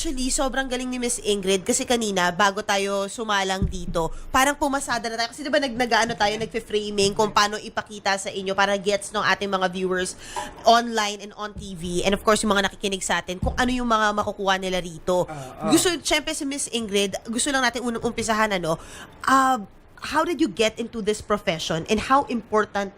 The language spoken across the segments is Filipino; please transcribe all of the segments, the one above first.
Actually, sobrang galing ni Miss Ingrid kasi kanina, bago tayo sumalang dito, parang pumasada na tayo. Kasi diba nag-ano tayo, nagfe-framing kung paano ipakita sa inyo para gets ng ating mga viewers online and on TV. And of course, yung mga nakikinig sa atin, kung ano yung mga makukuha nila rito. Gusto, syempre si Miss Ingrid, gusto lang natin unang umpisahan, how did you get into this profession and how important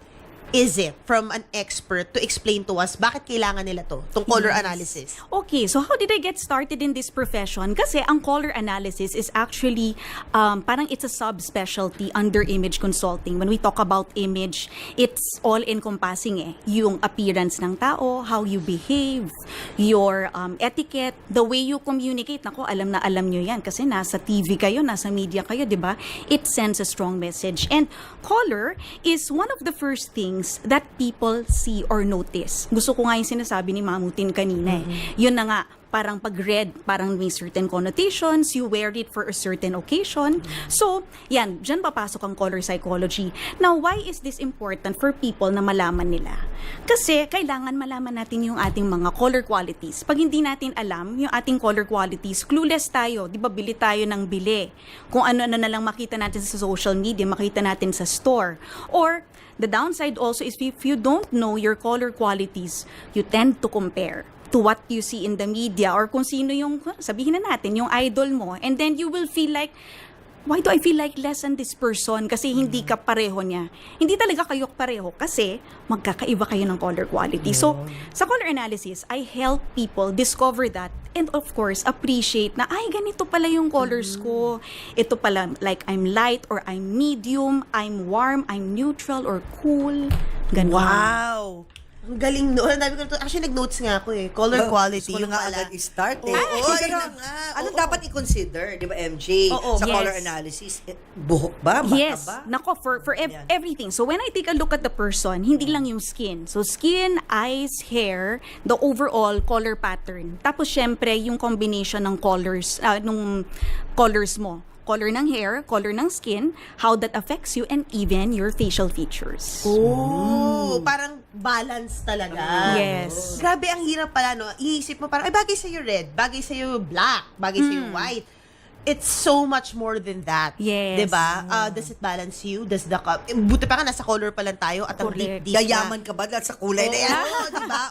is it from an expert to explain to us bakit kailangan nila itong color analysis? Okay, so how did I get started in this profession? Kasi ang color analysis is actually parang it's a subspecialty under image consulting. When we talk about image, it's all-encompassing Yung appearance ng tao, how you behave, your etiquette, the way you communicate. Nako, alam na alam nyo yan kasi nasa TV kayo, nasa media kayo, di ba? It sends a strong message. And color is one of the first things that people see or notice. Gusto ko nga yung sinasabi ni Mamutin kanina Yun na nga, parang pag red, parang may certain connotations, you wear it for a certain occasion. So, yan, dyan papasok ang color psychology. Now, why is this important for people na malaman nila? Kasi, kailangan malaman natin yung ating mga color qualities. Pag hindi natin alam yung ating color qualities, clueless tayo. Di ba, bili tayo ng bili. Kung ano-ano na lang makita natin sa social media, makita natin sa store. Or, the downside also is if you don't know your color qualities, you tend to compare to what you see in the media or kung sino yung, sabihin na natin, yung idol mo. And then you will feel like, why do I feel like less than this person? Kasi hindi ka pareho niya. Hindi talaga kayo pareho kasi magkakaiba kayo ng color quality. So, sa color analysis, I help people discover that and of course, appreciate na, ay, ganito pala yung colors ko. Ito pala, like, I'm light or I'm medium, I'm warm, I'm neutral or cool. Ganun. Wow! Ang galing noon. Actually, nag-notes nga ako Color quality. Gusto ko Yung nga pala. agad i-start Pero, anong dapat i-consider, di ba, MJ? Oo. Sa Yes. color analysis, buhok ba? Mata Yes. ba? Nako, for everything. So when I take a look at the person, hindi lang yung skin. So skin, eyes, hair, the overall color pattern. Tapos syempre yung combination ng colors, nung colors mo. Color ng hair, color ng skin, how that affects you, and even your facial features. Oh, parang balance talaga. Yes. Grabe, ang hirap pala, no? Iisip mo parang, ay, bagay sa'yo red, bagay sa'yo black, bagay sa'yo white. It's so much more than that. Yes. Diba? Does it balance you? Does the buti pa nga, nasa color pa lang tayo at ang Correct. deep Yayaman ka ba dahil sa kulay na yan? Oo, diba?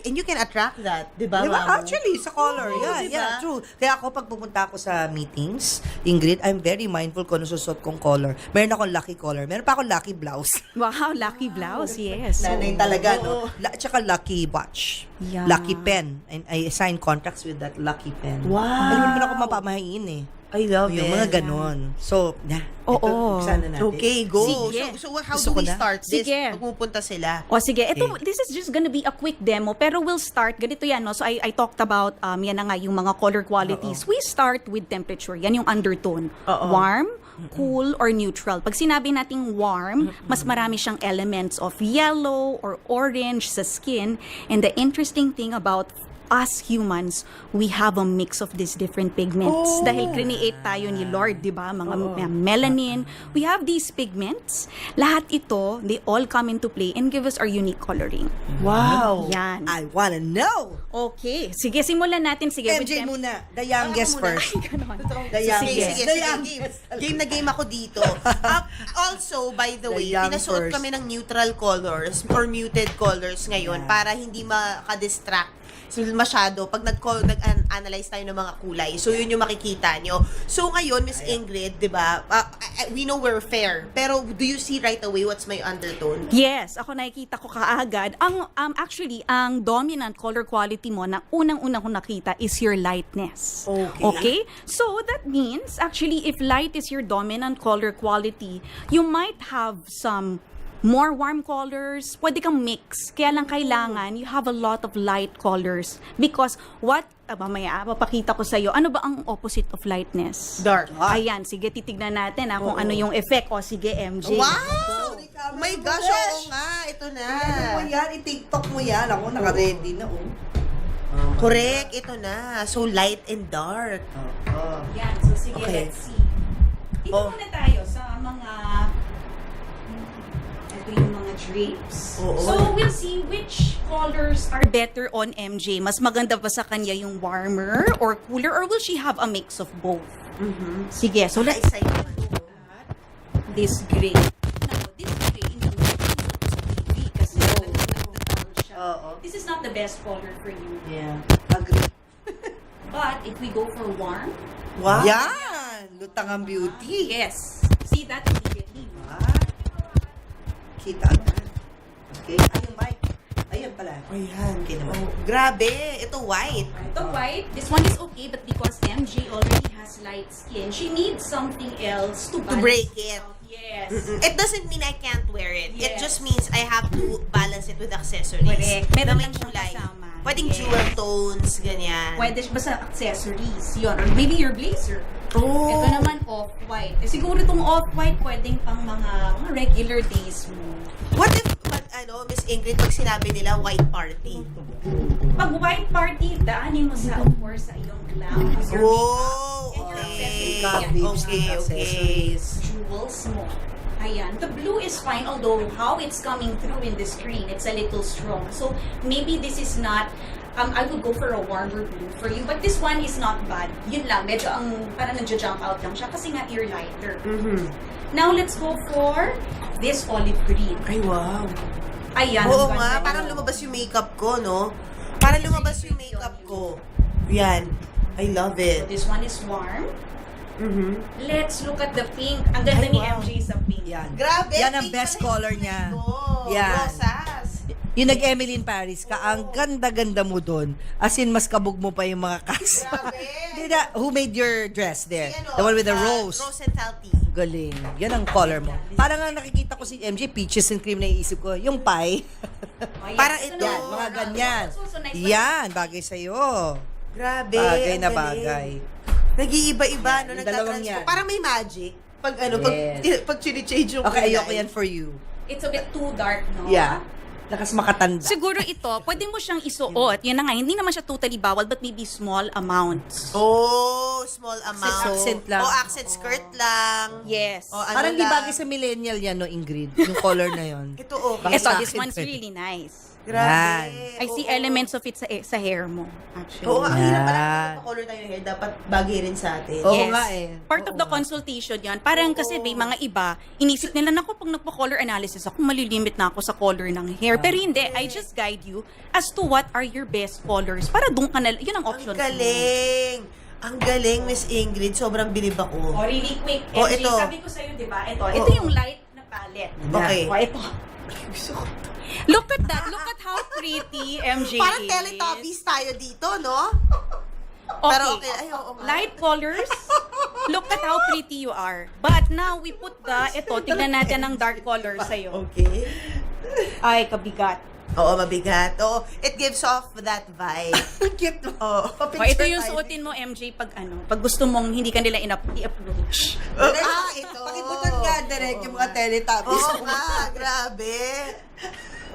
And you can attract that, diba, Di ba? Mamo? Actually, sa color. Oo, Yeah, diba? yeah, true. Kaya ako, pag pumunta ako sa meetings, Ingrid, I'm very mindful kung ano susot kong color. Meron akong lucky color. Meron pa akong lucky blouse. Wow, lucky blouse, yes. Nanay talaga, no? Tsaka lucky watch. Yeah. Lucky pen. And I sign contracts with that lucky pen. Wow. Alam mo na ako mapamahiin I love Yung it. mga ganon. So, Oo. sana natin. Okay, go. Sige. So how Gusto do ko we na. start this? Sige. Pag pupunta sila. O sige, this is just gonna be a quick demo, pero we'll start, ganito yan, no? So I talked about, yan na nga, yung mga color qualities. We start with temperature, yan yung undertone. Warm, cool, or neutral. Pag sinabi nating warm, mas marami siyang elements of yellow or orange sa skin. And the interesting thing about us humans, we have a mix of these different pigments. Dahil create tayo ni Lord, di ba? Mga melanin. We have these pigments. Lahat ito, they all come into play and give us our unique coloring. Wow. Yan. I wanna know! Okay. Sige, simulan natin. Sige, with MJ them. muna. The youngest Ako muna. first. Ganon. The Sige, youngest. sige, The sige. youngest. Game na game ako dito. Also, by the The way, young pinasuot first. kami ng neutral colors or muted colors ngayon para hindi makadistract masyado pag nag-analyze tayo ng mga kulay. So, yun yung makikita nyo. So, ngayon, Miss Ingrid, di ba, we know we're fair. Pero, do you see right away what's my undertone? Yes, ako nakikita ko kaagad. Actually, ang dominant color quality mo na unang-una ko nakita is your lightness. Okay? So, that means, actually, if light is your dominant color quality, you might have some more warm colors, pwede kang mix. Kaya lang kailangan, you have a lot of light colors. Because mamaya, papakita ko sa'yo, ano ba ang opposite of lightness? Dark. Ayan, sige, titignan natin kung ano yung effect. O sige, MJ. Wow! Oh my gosh, oo nga. Ito na. Ano mo yan? I-tiktok mo yan. Ako, naka-ready na, Correct, ito na. So, light and dark. Yan, so sige, Okay. let's see. Dito muna tayo sa mga... Ito yung mga drapes. Oo. So, we'll see which colors are better on MJ. Mas maganda ba sa kanya yung warmer or cooler, or will she have a mix of both? Sige, so let's Isa yung ano. this gray. Now, this gray, hindi mo sa TV kasi nagtatawag siya. Oo. This is not the best color for you. Yeah. Agree. But if we go for warm, Wow. Yan! Lutang ang beauty. yes. See that immediately. Ah. Kita agad. Okay. Ayun, Mike. Ayun pala. Ayan. Okay naman. Oh, grabe. Ito white. Ito white. This one is okay, but because MJ already has light skin, she needs something else to balance break it. out. Yes. It doesn't mean I can't wear it. It Yes. just means I have to balance it with accessories. Correct. Meron Na may lang siyang kulay. kasama. Pwedeng Yes. jewel tones, ganyan. Pwede siya ba sa accessories? Yun. Or maybe your blazer. Oh. Ito naman off-white. Eh, siguro itong off-white pwedeng pang mga regular days mo. What if, Miss Ingrid, pag sinabi nila white party? Pag white party, daanin mo sa, of course, sa iyong glam. Your Oh, makeup, and your okay. accessories. Okay, okay. Jewels mo. Ayan. The blue is fine, although how it's coming through in the screen, it's a little strong. So, maybe this is not, I would go for a warmer blue for you. But this one is not bad. Yun lang, medyo parang nagja-jump out lang siya kasi nga you're lighter. Now, let's go for this olive green. Ay, wow. Ayan. Oo ang nga, ganda parang niya. lumabas yung makeup ko, no? Parang lumabas yung makeup ko. Yan. I love So, it. this one is warm. Let's look at the pink. Ang ganda Ay, ni wow. MJ sa pink. Yan. Grabe. Yan ang pink best pala yung color kulay niya. ko. Yan. Rosas. Yung nag-Emily in Paris ka, ang ganda-ganda mo doon. As in, mas kabog mo pa yung mga cast. Grabe. Who made your dress there? Si, The one with the rose. Rose and Talty. Galing. Yan ang color mo. Parang nga nakikita ko si MJ, peaches and cream na iisip ko. Yung pie. Oh, yes. Parang So, ito. Yan, mga ganyan. It's also nice. Yan, bagay sa'yo. Grabe. Bagay ang na galing. bagay. Nag-iiba-iba, no? Yung dalawang Nagtatransform. yan. Parang may magic. Pag Yes. pag chini-change yung Okay, kulay. ayoko yan for you. It's a bit too dark, no? Yeah. Lakas makatanda. Siguro ito, pwede mo siyang isuot. Yan na nga, hindi naman siya totally bawal, but maybe small amounts. Oh, small amount. Accent lang. O, accent skirt lang. Yes. O, ano Parang di lang. bagay sa millennial yan, no, Ingrid? Yung color na yon. Ito, okay. Bakit Ito, sa this akin one's pwede? really nice. Grabe. I see Oo. elements of it sa hair mo, actually. Oo, ang hirap pala Yan. kapag color tayo ng hair. Dapat bagay rin sa atin. Oo Yes. nga eh. Part of Oo the nga. consultation yan. Parang kasi may mga iba, inisip nila, naku, pag nagpa-color analysis ako, malilimit na ako sa color ng hair. Pero hindi, I just guide you as to what are your best colors. Para doon ka na, yun ang Ang option. galing. Ang galing, Miss Ingrid. Sobrang bilib ako. Oh, really quick, Oh, MJ, ito. sabi ko sa'yo, di ba? Ito Oo. yung light na palette. Okay. Oh, ito. Look at that. Look at how pretty MJ Parang is. Teletubbies tayo dito, no? Okay. Pero okay. Ay, oo nga. Light colors. Look at how pretty you are. But now, we put tignan natin ang dark color sa'yo. Okay. Ay, kabigat. Oo, mabigat. Oo, it gives off that vibe. Cute mo. Oo. Oh, ito yung suotin mo, MJ, pag pag gusto mong hindi ka nila i-approach. Ito. Pakibutan nga direct yung mga Teletubbies. Oo nga, grabe.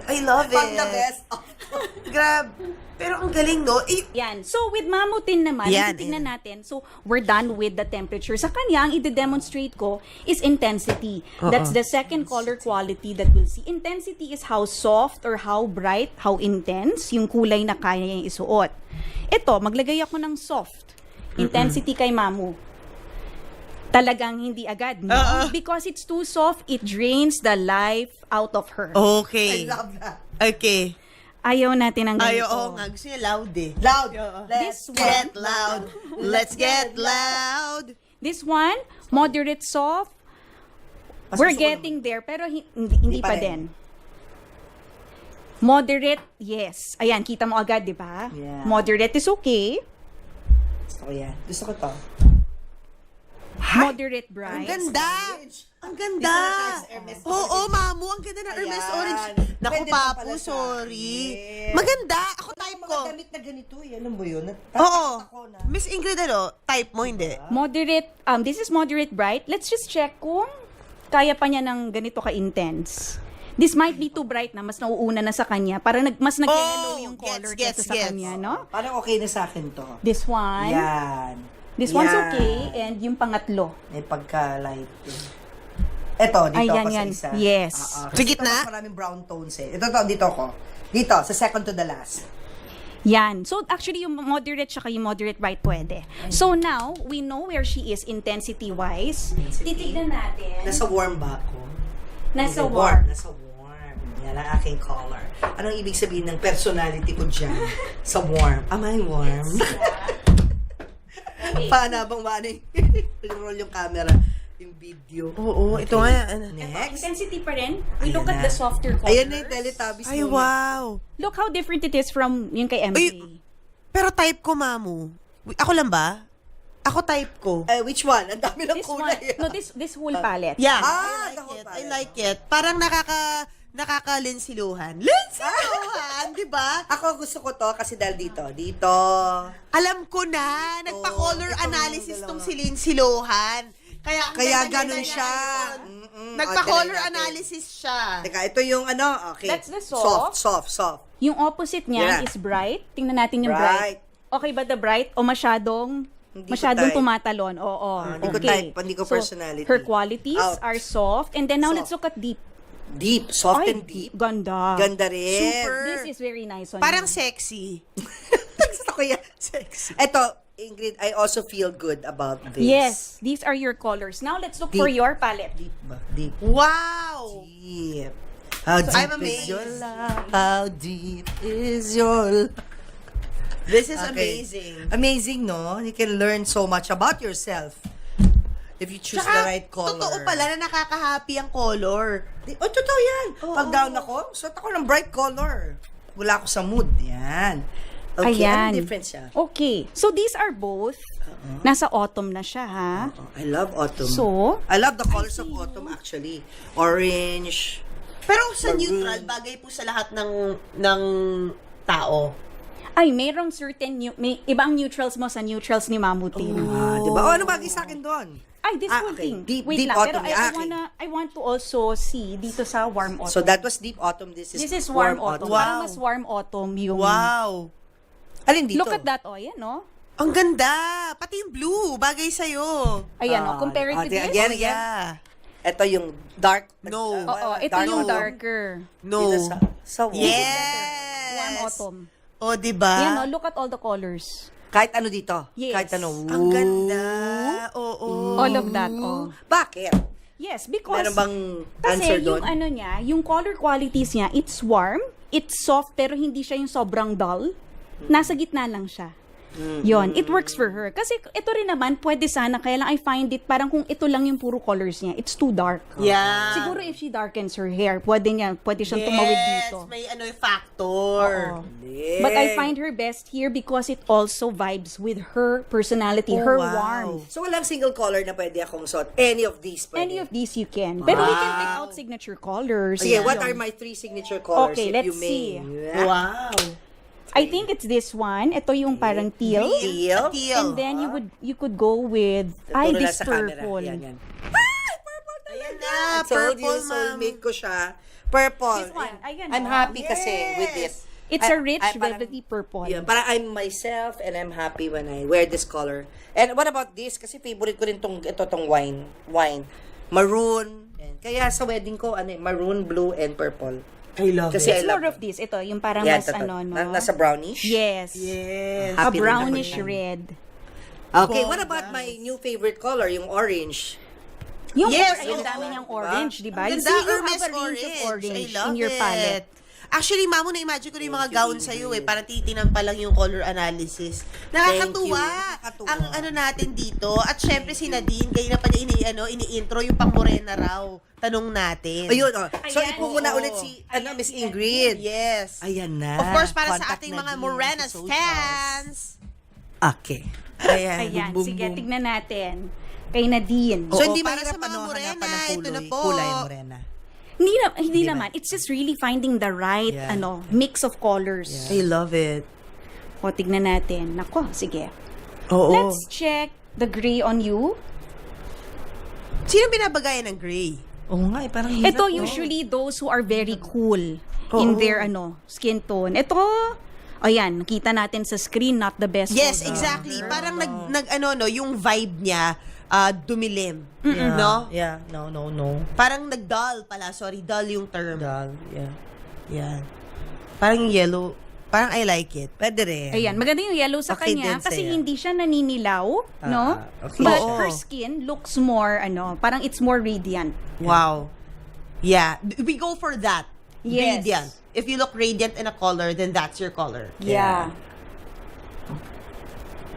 I love it. Pang the best. Grabe. Pero ang galing, no? Yan. So, with Mamutin naman, Yan, titignan natin. So, we're done with the temperature. Sa kanya, ang i-demonstrate ko is intensity. That's the second color quality that we'll see. Intensity is how soft or how bright, how intense yung kulay na kaya niyang isuot. Ito, maglagay ako ng soft. Intensity kay Mamu. Talagang hindi agad, no? Because it's too soft, it drains the life out of her. Okay. I love that. Okay. Ayaw natin ng Ay, ganito. oo nga. Gusto niya loud eh. Loud. This Get one, loud. Let's get loud. this one, moderate soft. Mas We're gusto ko getting there, pero hindi pa din. Moderate, yes. Ayan, kita mo agad, di ba? Yeah. Moderate is okay. Gusto ko yan. Gusto ko to. Moderate Ang bright. ganda. Ang ganda. Oo, Mamu. Ang ganda ng Hermes Ayan. Orange. Naku, Pwede pa Papu, pala sa sorry. akin. Maganda. Ako type ko. Mga damit na ganito eh. Alam mo yun? Oo. Ako na. Miss Ingrid, ano? Type mo, hindi? Moderate, this is moderate bright. Let's just check kung kaya pa niya ng ganito ka-intense. This might be too bright na, mas nauuna na sa kanya. Parang mas nag-yellow yung color kesa sa kanya, no? Parang okay na sa akin to. This one. Yan. This one's Yan. okay. And yung pangatlo. May pagka-light. Eto, dito Ayan, ako yan. sa isa. Yes. Kasi Sa gitna? ito mas maraming brown tones eh. Ito, dito ako. Dito, sa second to the last. Yan. So, actually, yung moderate tsaka yung moderate bright pwede. So, now, we know where she is intensity-wise. Titignan natin. Nasa warm ba ako? Nasa Hindi, warm. Nasa warm. Yan ang aking color. Anong ibig sabihin ng personality ko dyan? Sa warm. Am I warm? Paano bang maano roll yung camera? Yung video. Oo, ito nga. Ano. Next. Intensity pa rin. We Ayan look at na. the softer colors. Ayan na yung Teletubbies. Ay, moment. wow. Look how different it is from yung kay MJ. Uy, pero type ko, Mamu. Ako lang ba? Ako type ko. Which one? Ang dami ng This kulay. one, no, this whole palette. Yeah. Ah, I the whole like it. I palette. like it. Parang nakaka-linsiluhan. Linsiluhan, di ba? Ako gusto ko to kasi dahil dito. Dito. Alam ko na, nagpa-color ito yung analysis dalawa. tong si Lindsay Lohan. Kaya Kaya ganda-ganda ganun niya siya. ngayon. Nagpa-color tingnan natin. analysis siya. Teka, ito yung ano, okay. That's the soft. Soft. Yung opposite niya Yeah. is bright. Tingnan natin yung Bright. bright. Okay ba the bright o masyadong Hindi ko masyadong type. tumatalon? Oo. Hindi ko okay. type, hindi ko So, personality. her qualities Out. are soft. And then now Soft. let's look at deep. Deep. Soft Ay, and deep. Ganda. Ganda rin. Super. This is very nice on Parang you. sexy. Gusto ko yan. Sexy. Ito, Ingrid, I also feel good about this. Yes, these are your colors. Now let's look for Deep. your palette. Deep ba? Deep. Wow! Deep. How deep I'm is amazed. your love? How deep is your love? This is Okay. amazing. Amazing, no? You can learn so much about yourself if you choose the right color. totoo pala na nakaka-happy ang color. Oh, totoo yan. Oo. Pag down ako, suot ako ng bright color. Wala ako sa mood. Yan. Okay, Ayan. anong difference siya? Okay. So these are both nasa autumn na siya, ha? Oh, I love autumn. So, I love the colors of autumn actually. Orange. Pero sa Maroon. neutral, bagay po sa lahat ng tao. ay, merong certain, may ibang neutrals mo sa neutrals ni Mamutin. Di ba? Oh, ano bagay sa akin doon? Ay, this whole okay. thing. Deep Wait lang, pero autumn yung akin. I want to also see dito sa warm autumn. So that was deep autumn. This is warm autumn. Wow. Parang mas warm autumn yung... Wow! Alin dito? Look at that, oh, yan, no? Ang ganda! Pati yung blue, bagay sa'yo. Ayan, oh, compare it to this. Again. Yeah. Ito yung dark. No. Oo, ito yung darker. No. Dito sa Yes! Warm autumn. O, diba? Yan, oh, look at all the colors. Kahit ano dito. Yes. Kahit ano. Ang ganda. Oo. All of that, oh. Bakit? Yes, because... Meron bang Kasi answer yung doon? ano niya, yung color qualities niya, it's warm, it's soft, pero hindi siya yung sobrang dull. Nasa gitna lang siya. Yon, it works for her. Kasi ito rin naman, pwede sana, kaya lang I find it, parang kung ito lang yung puro colors niya, it's too dark. Yeah. Siguro if she darkens her hair, pwede siyang tumawid dito. May ano yung factor. Oo. But I find her best here because it also vibes with her personality, her wow. warmth. So walang single color na pwede akong suot. Any of these pwede. Any of these you can. Pero we can pick out signature colors. Sige, what Yun. are my 3 signature colors Okay, if let's you may? see. Wow. I think it's this one. Ito yung parang teal. Teal. Teal. And then you could go with Puro this nasa camera. purple. Yan. Ay, purple talaga. Ayan na, I told you, purple, ma'am. soulmate ko siya. Purple. This one. Ayan, I'm oh. happy kasi with this. It's a rich parang- velvety purple. Yun, parang I'm myself and I'm happy when I wear this color. And what about this? Kasi favorite ko rin tong wine. Maroon. And kaya sa wedding ko, maroon, blue, and purple. I love Kasi It's I love more of this. Ito, yung parang Yan, mas totoo. ano, no? Nasa brownish? Yes. Yes. A Happy rin brownish ako yan. red. Okay, Oh, what about my new favorite color, yung orange? Yung Yes, ang oo. dami niyang orange, di ba? Ang You ganda, see, you Hermes have a range of orange I love in your it. palette. Actually, Mamo, na-imagine ko rin yung mga gown sa'yo eh. Parang titinan pa lang yung color analysis. Nakakatuwa. Nakakatuwa. Ang ano natin dito. At syempre si Nadine, kayo na pa niya ini-intro yung pang Morena raw. Tanong natin. Ayun, oh. So, Ayan, ipo muna oo. ulit si Miss Ingrid. Yes. Ayan na. Of course, para sa Contact ating na mga din Morena sa socials. fans. Okay. Ayan. Ayan, Boom, boom, sige, boom. tignan natin. Kay Nadine. So, Oo, hindi para mahirap sa mga Morena, hanapan ng ito na po. kulay Morena. Hindi naman. It's just really finding the right Yeah. mix of colors. I love it. O, tignan natin. Nako, sige. Oo. Let's check the gray on you. Sino binabagayan ng gray? Oo nga, parang hirap. Ito usually those who are very cool in Oo. their skin tone. Ito, ayan, nakita natin sa screen, not the best. Yes, photo. exactly. Parang yung vibe niya, dumilim. Yeah. No? Yeah. No. Parang nag-dull pala. Sorry, dull yung term. Dull. Yeah. Yan. Parang yung yellow. Parang I like it. Pwede rin. Ayan, maganda yung yellow sa Okay kanya din kasi sa'yo. hindi siya naninilaw, no? Okay. But Oo. her skin looks more, parang it's more radiant. Wow. Yeah. We go for that. Yes. Radiant. If you look radiant in a color, then that's your color. Yeah.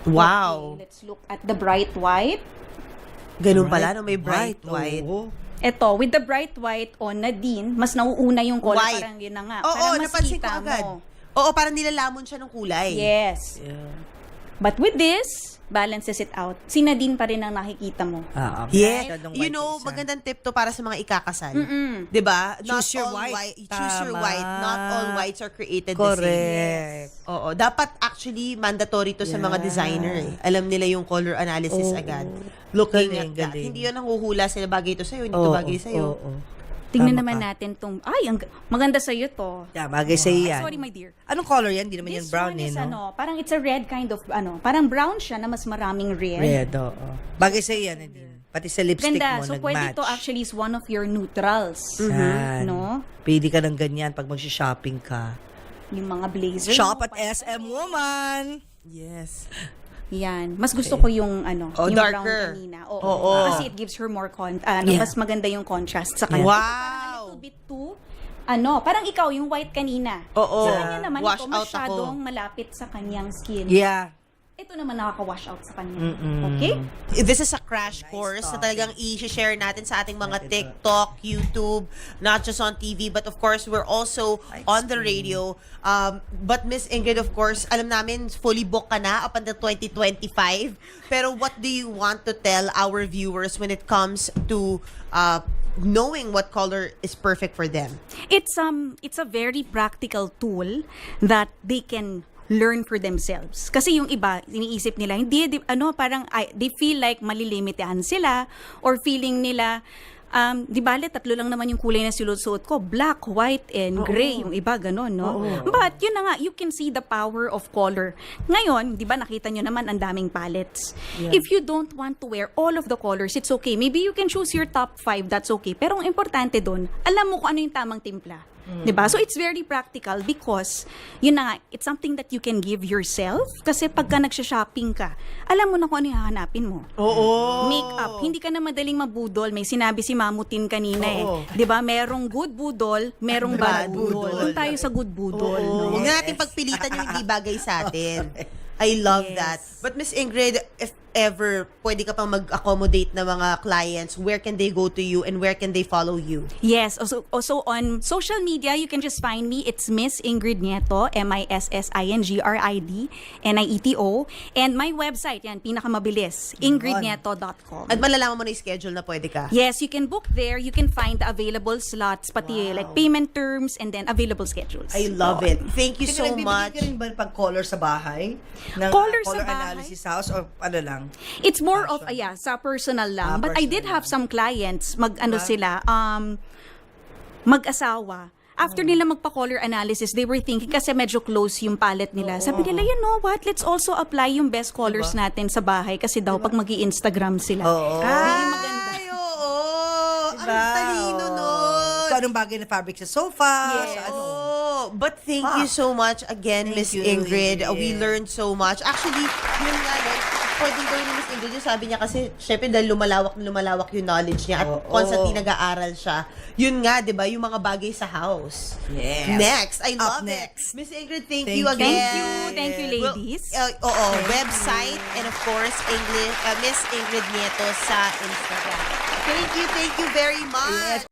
Wow. Okay, let's look at the bright white. Ganun pala, no? May bright white. Oo. Ito, with the bright white on Nadine, mas nauuna yung color. White. Parang yun na nga. Oo, Parang mas napansin ko kita agad. mo. Oo, parang nilalamon siya ng kulay. Yes. Yeah. But with this, balances it out. Si Nadine pa rin ang nakikita mo. Yeah. Masyadong You white know, isa. magandang tip to para sa mga ikakasal. Mm-mm. 'Di ba? Choose your white. Choose your Tama. white. Not all whites are created the Correct. same. Oo, dapat actually mandatory to sa mga designer eh. Alam nila yung color analysis agad. Looking Galing, at that. galing. Hindi yun ang huhula sila bagay ito sa'yo, hindi ito bagay sa'yo. Oo. Tingnan Tama naman ka. natin tong, maganda sa'yo to. Yeah, bagay sa yan. Sorry, my dear. Anong color yan? Hindi naman yan This brown one is no? parang it's a red kind of, parang brown siya na mas maraming red. Red, oo. Bagay sa yan, Nadine. Pati sa lipstick Ganda. mo, So, nag-match. pwede to actually is one of your neutrals. Yan. No? Pwede ka ng ganyan pag mag-shopping ka. Yung mga blazer. Shop mo, at SM Woman! Yes. Yan. Mas gusto ko yung Oh, yung darker. brown kanina. Oo. Oo. Kasi it gives her more Yeah. mas maganda yung contrast sa kanya. Wow. Parang a little bit too, parang ikaw, yung white kanina. Oo. Sa kanya naman, Wash ito out masyadong ako. malapit sa kanyang skin. Yeah. Ito naman nakaka-wash out sa kanya. Mm-mm. Okay? This is a crash course na talagang i-share natin sa ating mga TikTok, YouTube, not just on TV, but of course, we're also on the radio. But Miss Ingrid, of course, alam namin, fully booked ka na up until 2025. Pero what do you want to tell our viewers when it comes to knowing what color is perfect for them? It's a very practical tool that they can learn for themselves. Kasi yung iba, iniisip nila, parang they feel like malilimitahan sila or feeling nila, di bale, 3 lang naman yung kulay na sinusuot ko, black, white, and gray. Yung iba, ganun, no? But, yun na nga, you can see the power of color. Ngayon, di ba, nakita nyo naman ang daming palettes. If you don't want to wear all of the colors, it's okay. Maybe you can choose your top 5, that's okay. Pero ang importante dun, alam mo kung ano yung tamang timpla. Diba? So, it's very practical because, yun na nga, it's something that you can give yourself. Kasi pagka nagsha-shopping ka, alam mo na kung ano yung hahanapin mo. Oo. Makeup, hindi ka na madaling mabudol. May sinabi si Mamutin kanina Oo. 'Di ba? Merong good budol, merong bad Bad budol. budol. Doon tayo sa good budol. Oo. No? Huwag na natin pagpilitan yung hindi bagay sa atin. I love Yes. that. But Miss Ingrid, if ever pwede ka pang mag-accommodate ng mga clients, where can they go to you and where can they follow you? Yes. Also on social media, you can just find me. It's Miss Ingrid Nieto, MISSINGRID, NIETO. And my website, yan, pinakamabilis, ingridnieto.com. At malalaman mo na yung schedule na pwede ka. Yes, you can book there. You can find the available slots, pati like payment terms, and then available schedules. I love it. Thank you so much. Ka rin ba pag color sa bahay? Ng, Color sa color bahay? analysis house or ano lang? It's more of, sa personal lang. But I did have some clients, sila, mag-asawa. After nila magpa-color analysis, they were thinking, kasi medyo close yung palette nila. Sabi nila, you know what, let's also apply yung best colors natin sa bahay kasi daw pag mag-i-Instagram sila. Oo. Ay, oo. Ang talino nun. So, anong bagay na fabric sa sofa? Yes. Sa ano? Oh, but thank you so much again, Miss you, Ingrid. Ingrid. We learned so much. Actually, yun nga, no, pwedeng gawin ni Miss Ingrid yung sabi niya kasi, syempre, dahil lumalawak yung knowledge niya at constantly nag-aaral siya. Yun nga, di ba, yung mga bagay sa house. Yes. Next. I Up love next. it. Miss Ingrid, thank Thank you you. again. Thank you, ladies. Website and of course, Miss Ingrid Nieto sa Instagram. Thank you very much. Yes.